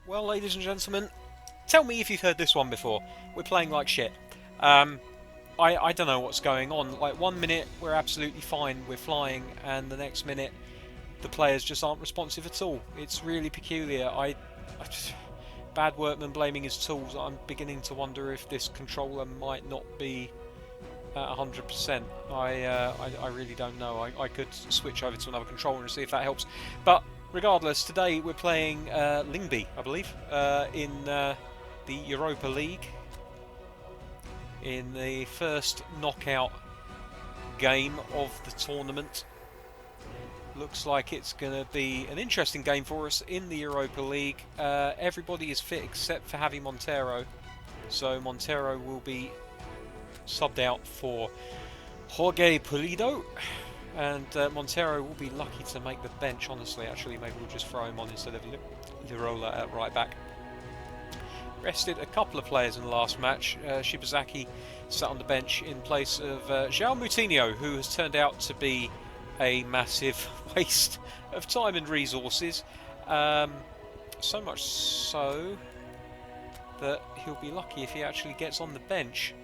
Well, ladies and gentlemen, tell me if you've heard this one before. We're playing like shit. I don't know what's going on. Like, 1 minute we're absolutely fine, we're flying, and the next minute the players just aren't responsive at all. It's really peculiar. Bad workman blaming his tools. I'm beginning to wonder if this controller might not be at 100%. I really don't know. I could switch over to another controller and see if that helps. But regardless, today we're playing Lyngby, I believe, in the Europa League, in the first knockout game of the tournament. Looks like it's going to be an interesting game for us in the Europa League. Everybody is fit except for Javi Montero, so Montero will be subbed out for Jorge Pulido, and Montero will be lucky to make the bench, honestly. Actually, maybe we'll just throw him on instead of Lirola at right back. Rested a couple of players in the last match. Shibazaki sat on the bench in place of João Moutinho, who has turned out to be a massive waste of time and resources. So much so that he'll be lucky if he actually gets on the bench.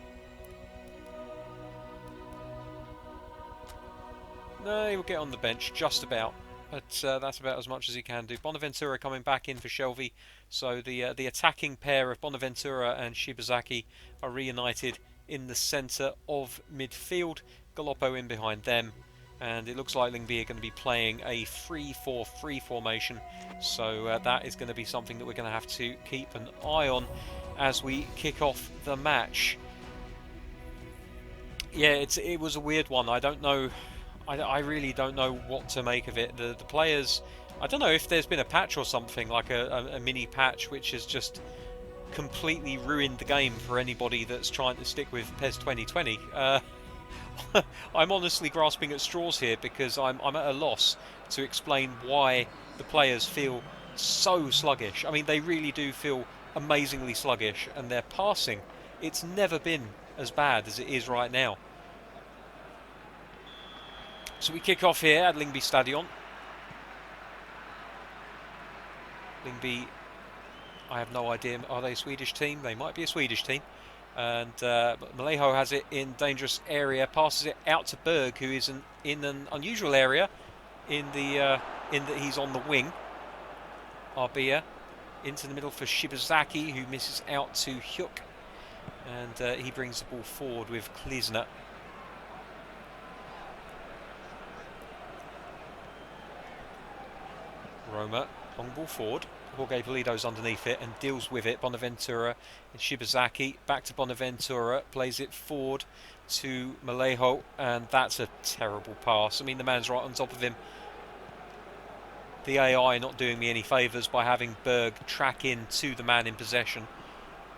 No, he'll get on the bench, just about. But that's about as much as he can do. Bonaventura coming back in for Shelby. So the attacking pair of Bonaventura and Shibazaki are reunited in the centre of midfield. Galoppo in behind them. And it looks like Lyngby are going to be playing a 3-4-3 formation. So that is going to be something that we're going to have to keep an eye on as we kick off the match. Yeah, it was a weird one. I don't know. I really don't know what to make of it. The players, I don't know if there's been a patch or something, like a mini patch, which has just completely ruined the game for anybody that's trying to stick with PES 2020. I'm honestly grasping at straws here because I'm at a loss to explain why the players feel so sluggish. I mean, they really do feel amazingly sluggish, and their passing, it's never been as bad as it is right now. So we kick off here at Lyngby Stadion. Lyngby, I have no idea, are they a Swedish team? They might be a Swedish team. And Malejo has it in dangerous area, passes it out to Berg, who is in an unusual area, in that he's on the wing. Arbia into the middle for Shibazaki, who misses out to Hyuk, and he brings the ball forward with Klisner. Roma, long ball forward. Jorge Pulido's underneath it and deals with it. Bonaventura and Shibazaki. Back to Bonaventura. Plays it forward to Malejo. And that's a terrible pass. I mean, the man's right on top of him. The AI not doing me any favours by having Berg track in to the man in possession.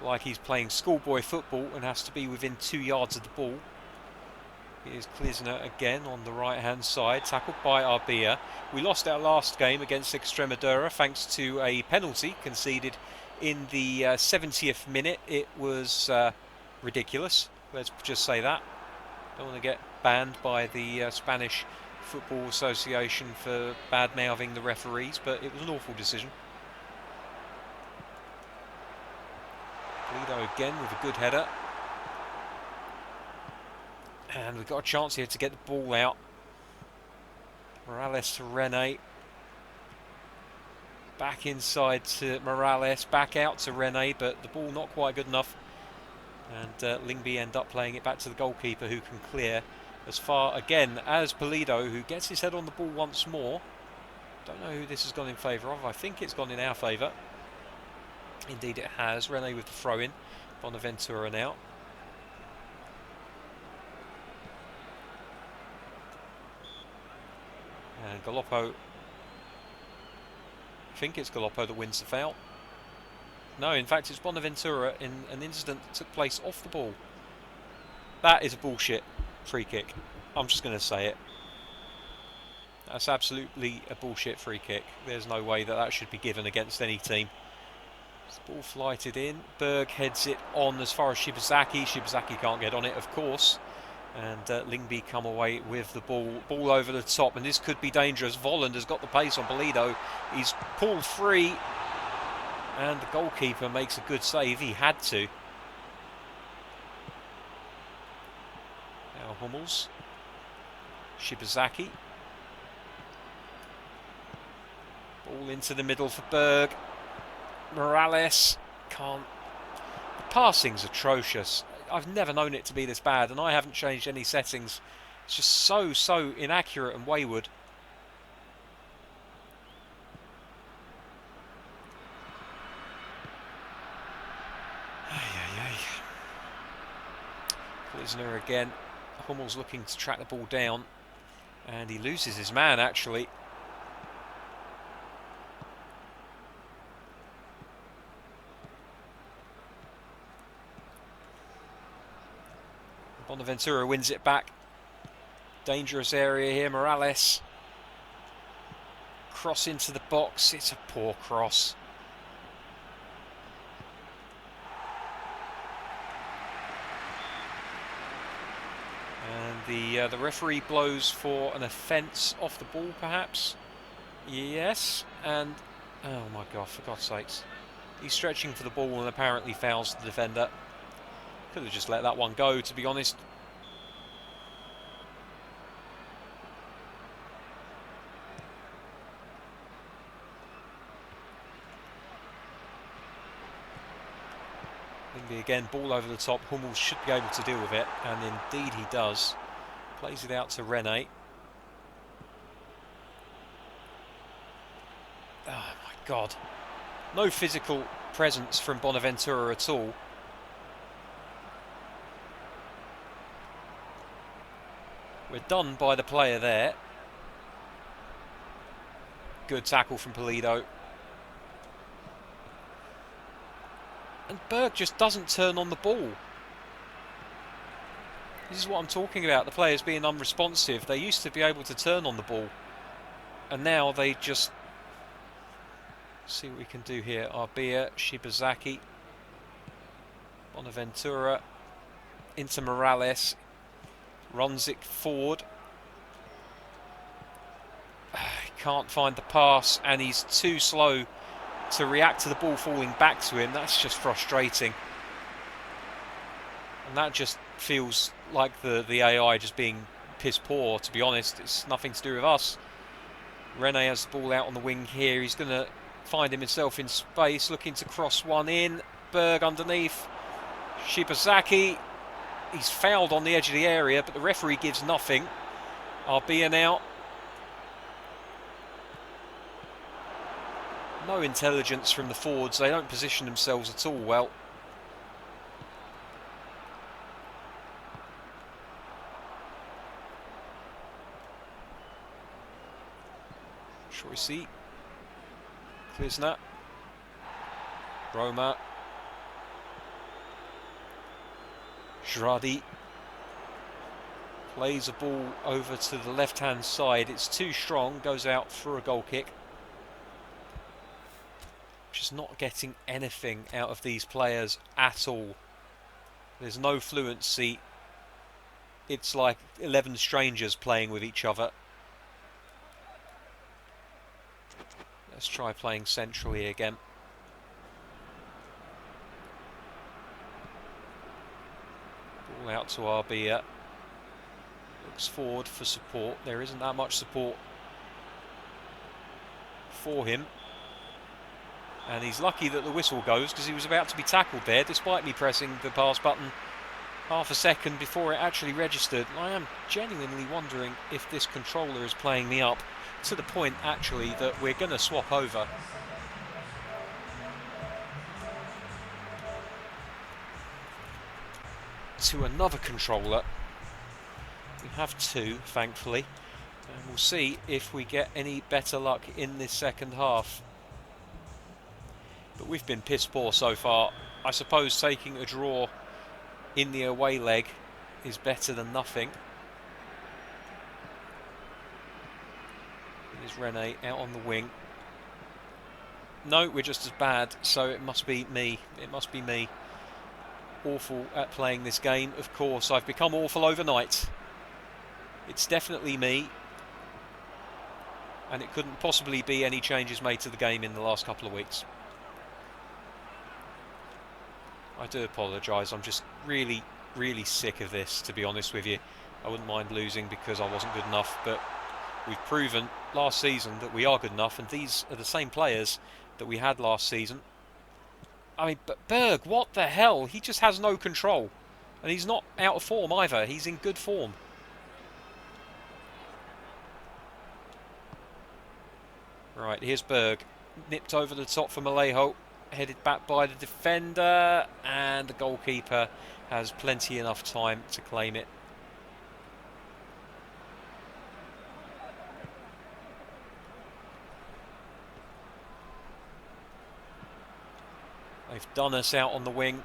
Like he's playing schoolboy football and has to be within 2 yards of the ball. Here's Klisner again on the right hand side, tackled by Arbia. We lost our last game against Extremadura thanks to a penalty conceded in the 70th minute. It was ridiculous, let's just say that. Don't want to get banned by the Spanish Football Association for bad-mouthing the referees, but it was an awful decision. Pulido again with a good header. And we've got a chance here to get the ball out. Morales to Rene. Back inside to Morales. Back out to Rene, but the ball not quite good enough. And Lyngby end up playing it back to the goalkeeper, who can clear as far again as Pulido, who gets his head on the ball once more. Don't know who this has gone in favour of. I think it's gone in our favour. Indeed it has. Rene with the throw-in. Bonaventura now. And Galoppo, I think it's Galoppo that wins the foul. No, in fact it's Bonaventura in an incident that took place off the ball. That is a bullshit free kick. I'm just going to say it. That's absolutely a bullshit free kick. There's no way that that should be given against any team. The ball flighted in. Berg heads it on as far as Shibazaki. Shibazaki can't get on it, of course. And Lyngby come away with the ball over the top, and this could be dangerous. Volland has got the pace on Pulido. He's pulled free. And the goalkeeper makes a good save. He had to. Now Hummels. Shibazaki. Ball into the middle for Berg. Morales can't. The passing's atrocious. I've never known it to be this bad, and I haven't changed any settings. It's just so inaccurate and wayward. Klisner again. Hummels looking to track the ball down, and he loses his man actually. Bonaventura wins it back. Dangerous area here. Morales. Cross into the box. It's a poor cross. And the referee blows for an offence off the ball, perhaps. Yes. And oh my God, for God's sakes, he's stretching for the ball and apparently fouls the defender. Could have just let that one go, to be honest. Lingby again, ball over the top. Hummels should be able to deal with it, and indeed he does. Plays it out to Rene. Oh my God. No physical presence from Bonaventura at all. We're done by the player there. Good tackle from Pulido. And Berg just doesn't turn on the ball. This is what I'm talking about, the players being unresponsive. They used to be able to turn on the ball, and now they just... See what we can do here. Arbia, Shibazaki, Bonaventura, into Morales. Runs it forward. He can't find the pass, and he's too slow to react to the ball falling back to him. That's just frustrating. And that just feels like the AI just being piss poor, to be honest. It's nothing to do with us. Rene has the ball out on the wing here. He's going to find himself in space, looking to cross one in. Berg underneath. Shibazaki. He's fouled on the edge of the area, but the referee gives nothing. Arbia now. No intelligence from the forwards. They don't position themselves at all well. Troisi. Klisner. Roma. Jradi plays a ball over to the left-hand side. It's too strong, goes out for a goal kick. Just not getting anything out of these players at all. There's no fluency. It's like 11 strangers playing with each other. Let's try playing centrally again. Ball out to Arbia. Looks forward for support. There isn't that much support for him. And he's lucky that the whistle goes, because he was about to be tackled there, despite me pressing the pass button half a second before it actually registered. I am genuinely wondering if this controller is playing me up, to the point actually that we're going to swap over. To another controller. We have two, thankfully, and we'll see if we get any better luck in this second half. But we've been piss poor so far. I suppose taking a draw in the away leg is better than nothing. There's Rene out on the wing. No, we're just as bad, so it must be me. It must be me. Awful at playing this game, of course. I've become awful overnight. It's definitely me. And it couldn't possibly be any changes made to the game in the last couple of weeks. I do apologise. I'm just really, really sick of this, to be honest with you. I wouldn't mind losing because I wasn't good enough, but we've proven last season that we are good enough, and these are the same players that we had last season. I mean, but Berg, what the hell? He just has no control. And he's not out of form either. He's in good form. Right, here's Berg. Nipped over the top for Malejo. Headed back by the defender. And the goalkeeper has plenty enough time to claim it. They've done us out on the wing.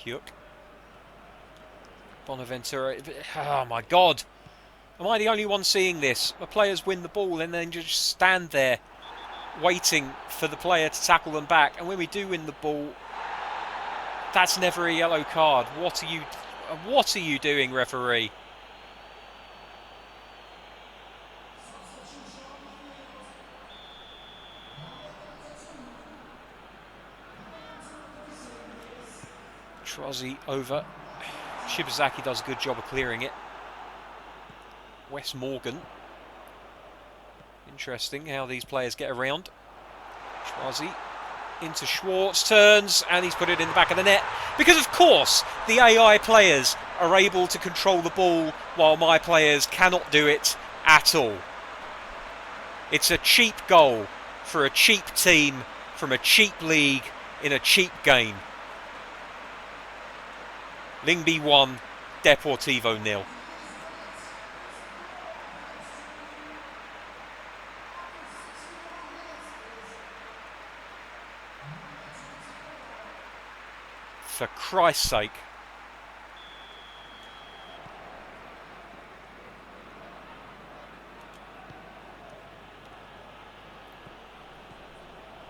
Hyuk. Bonaventura. Oh my God. Am I the only one seeing this? The players win the ball and then just stand there waiting for the player to tackle them back. And when we do win the ball, that's never a yellow card. What are you doing, referee? Trozzi over. Shibazaki does a good job of clearing it. Wes Morgan. Interesting how these players get around. Trozzi into Schwartz, turns, and he's put it in the back of the net. Because, of course, the AI players are able to control the ball while my players cannot do it at all. It's a cheap goal for a cheap team from a cheap league in a cheap game. Lingby 1, Deportivo 0. For Christ's sake.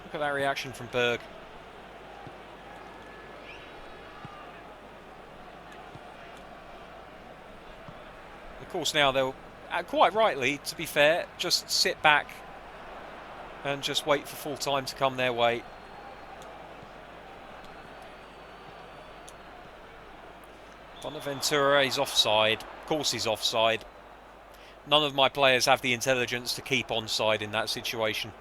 Look at that reaction from Berg. Of course, now they'll, quite rightly, to be fair, just sit back and just wait for full time to come their way. Bonaventura, he's offside. Of course he's offside. None of my players have the intelligence to keep onside in that situation.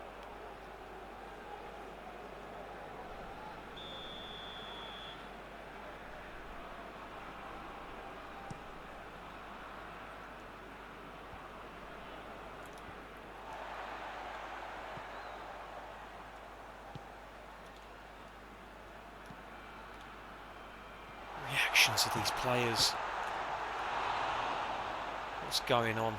Reactions of these players. What's going on?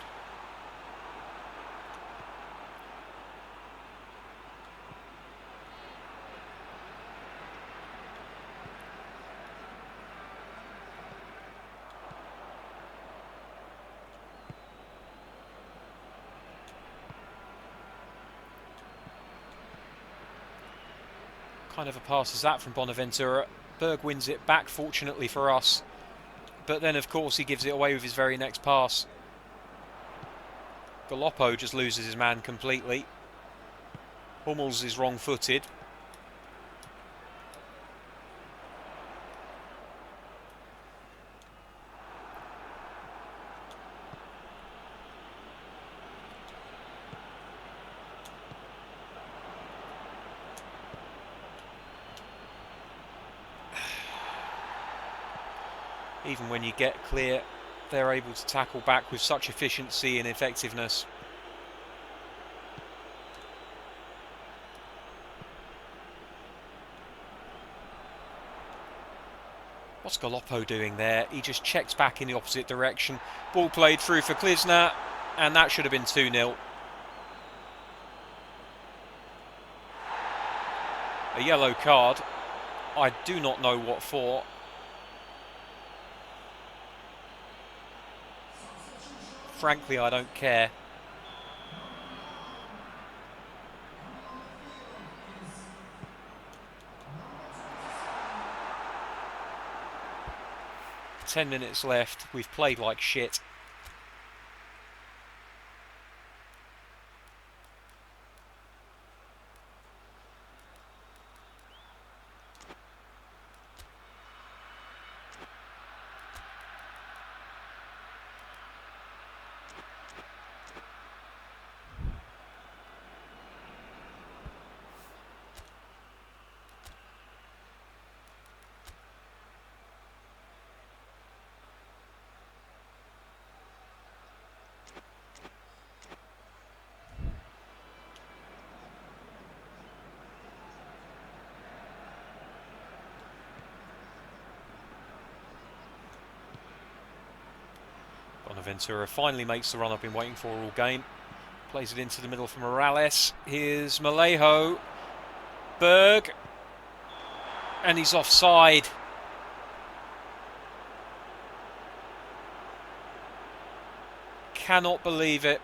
Kind of a pass is that from Bonaventura. Berg wins it back, fortunately for us. But then, of course, he gives it away with his very next pass. Galoppo just loses his man completely. Hummels is wrong-footed. Even when you get clear, they're able to tackle back with such efficiency and effectiveness. What's Galoppo doing there? He just checks back in the opposite direction. Ball played through for Klisna, and that should have been 2-0. A yellow card. I do not know what for. Frankly, I don't care. 10 minutes left. We've played like shit. Bonaventura finally makes the run I've been waiting for all game. Plays it into the middle for Morales. Here's Malejo. Berg. And he's offside. Cannot believe it.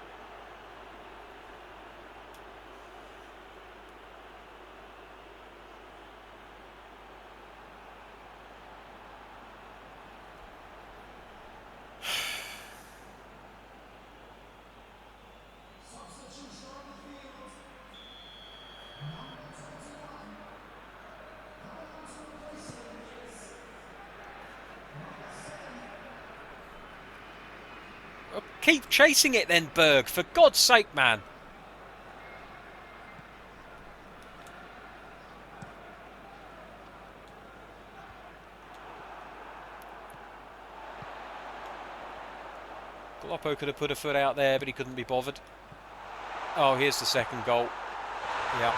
Keep chasing it then, Berg. For God's sake, man. Galoppo could have put a foot out there, but he couldn't be bothered. Oh, here's the second goal. Yeah.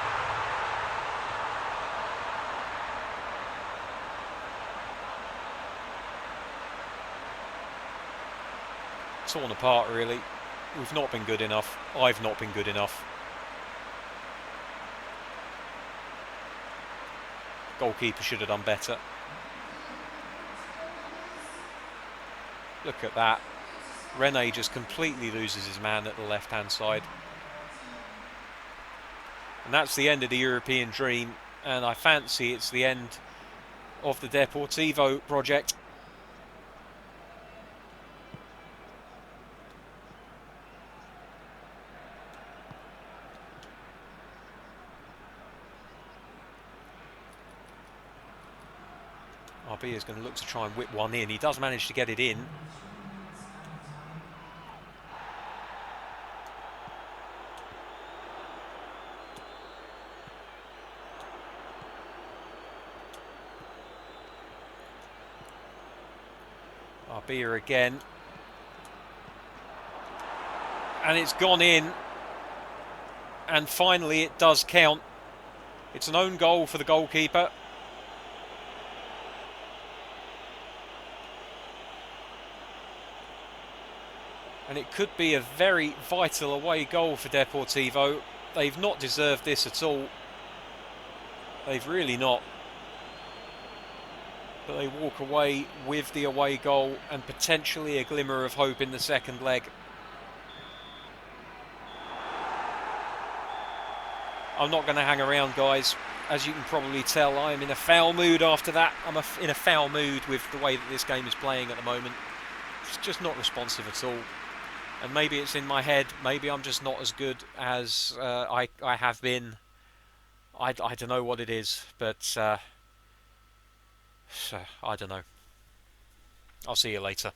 Torn apart, really. We've not been good enough. I've not been good enough. Goalkeeper should have done better. Look at that. Rene just completely loses his man at the left-hand side. And that's the end of the European dream. And I fancy it's the end of the Deportivo project. RB is going to look to try and whip one in. He does manage to get it in. RB again. And it's gone in. And finally it does count. It's an own goal for the goalkeeper. And it could be a very vital away goal for Deportivo. They've not deserved this at all. They've really not. But they walk away with the away goal and potentially a glimmer of hope in the second leg. I'm not going to hang around, guys. As you can probably tell, I am in a foul mood after that. I'm in a foul mood with the way that this game is playing at the moment. It's just not responsive at all. And maybe it's in my head. Maybe I'm just not as good as I have been. I don't know what it is, but I don't know. I'll see you later.